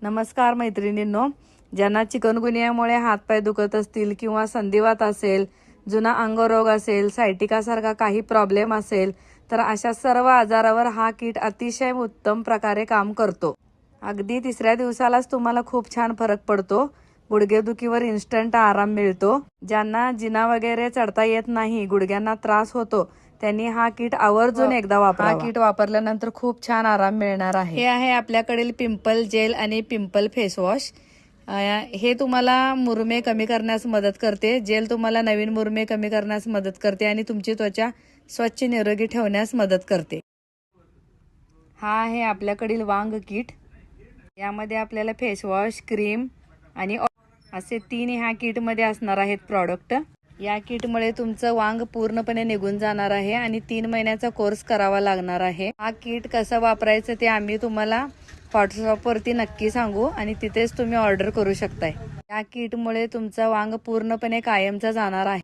नमस्कार मैत्रिणींनो, ज्यांना चिकनगुनियामुळे हातपाय दुखत असतील किंवा संधिवात असेल, जुना अंगरोग असेल, सायटिका सारखा काही प्रॉब्लेम असेल तर अशा सर्व आजारावर हा किट अतिशय उत्तम प्रकारे काम करतो। अगदी तिसऱ्या दिवसालाच तुम्हाला खूप छान फरक पडतो। गुडघेदुखीवर इन्स्टंट आराम मिळतो। ज्यांना जिना वगैरे चढता येत नाही, गुडघ्यांना त्रास होतो, त्यांनी हा किट आवर्जून एकदा वापरावा। हा किट वापरल्यानंतर खूप छान आराम मिळणार आहे। हे आहे आपल्याकडील पिंपल जेल आणि पिंपल फेस वॉश। हे तुम्हाला मुरमे कमी करण्यास मदत करते। जेल तुम्हाला नवीन मुरमे कमी करण्यास मदत करते आणि तुमची त्वचा स्वच्छ निरोगी ठेवण्यास मदत करते। हा आहे आपल्याकडील वांग किट। यामध्ये आपल्याला फेस वॉश, क्रीम आणि असे तीन ह्या किट मध्ये असणार आहेत प्रॉडक्ट। या किटमुळे तुमचं वांग पूर्णपणे निघून जाणार आहे आणि 3 महिन्याचा कोर्स करावा लागणार आहे। हा किट कसं वापरायचं ते आम्ही तुम्हाला व्हॉट्सअप वरती नक्की सांगू आणि तिथेच तुम्ही ऑर्डर करू शकताय। या किटमुळे तुमचा वांग पूर्णपणे कायमचा जाणार आहे।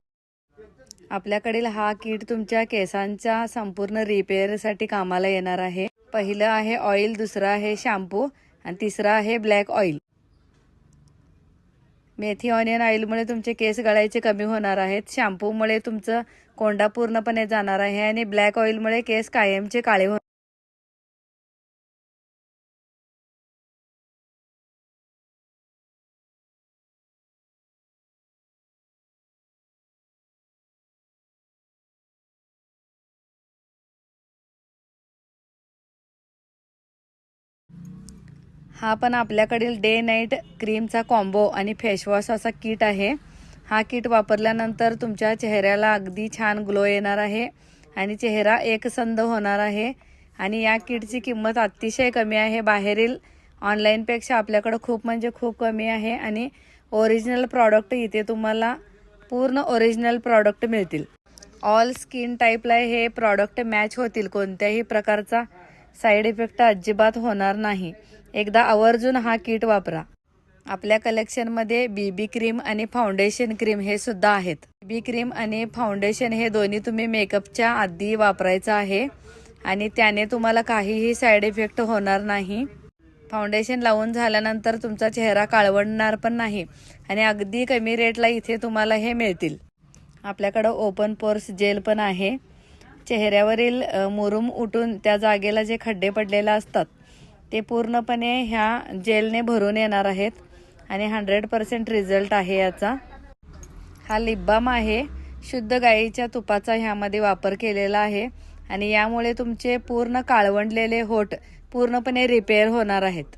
आपल्याकडील हा किट तुमच्या केसांच्या संपूर्ण रिपेअरसाठी कामाला येणार आहे। पहिलं आहे ऑइल, दुसरं आहे शॅम्पू आणि तिसरं आहे ब्लॅक ऑइल। मेथी ऑनियन ऑइलमुळे तुमचे केस गळायचे कमी होणार आहेत। शॅम्पूमुळे तुमचं कोंडा पूर्णपणे जाणार आहे आणि ब्लॅक ऑइलमुळे केस कायमचे काळे होणार। हा पण आपल्याकडील डे नाईट क्रीमचा कॉम्बो आणि फेसवॉश असा किट आहे। हा किट वापरल्यानंतर तुमच्या चेहऱ्याला अगदी छान ग्लो येणार आहे आणि चेहरा एकसंध होणार आहे। आणि या किटची किंमत अतिशय कमी आहे। बाहेरील ऑनलाईन पेक्षा आपल्याकडे खूप म्हणजे खूप कमी आहे आणि ओरिजिनल प्रॉडक्ट इथे तुम्हाला पूर्ण ओरिजिनल प्रॉडक्ट मिळतील। ऑल स्किन टाईपला हे प्रॉडक्ट मॅच होतील। कोणत्याही प्रकारचा साइड इफेक्ट अजिबात होणार नाही। एकदा आवर्जून हा किट वापरा। आपल्या कलेक्शनमध्ये बीबी क्रीम आणि फाउंडेशन क्रीम हे सुद्धा आहेत। बीबी क्रीम आणि फाउंडेशन हे दोन्ही तुम्ही मेकअपच्या आधी वापरायचं आहे आणि त्याने तुम्हाला काहीही साइड इफेक्ट होणार नाही। फाउंडेशन लावून झाल्यानंतर तुमचा चेहरा काळवडणार पण नाही आणि अगदी कमी रेटला इथे तुम्हाला हे मिळतील। आपल्याकडे ओपन पोर्स जेल पण आहे। चेहऱ्यावरील मुरूम उठून त्या जागेला जे खड्डे पडलेले असतात ते पूर्णपणे ह्या जेलने भरून येणार आहेत आणि 100% रिझल्ट आहे याचा। हा लिप बाम आहे। शुद्ध गाईच्या तुपाचा ह्यामध्ये वापर केलेला आहे आणि यामुळे तुमचे पूर्ण काळवंडलेले होठ पूर्णपणे रिपेअर होणार आहेत।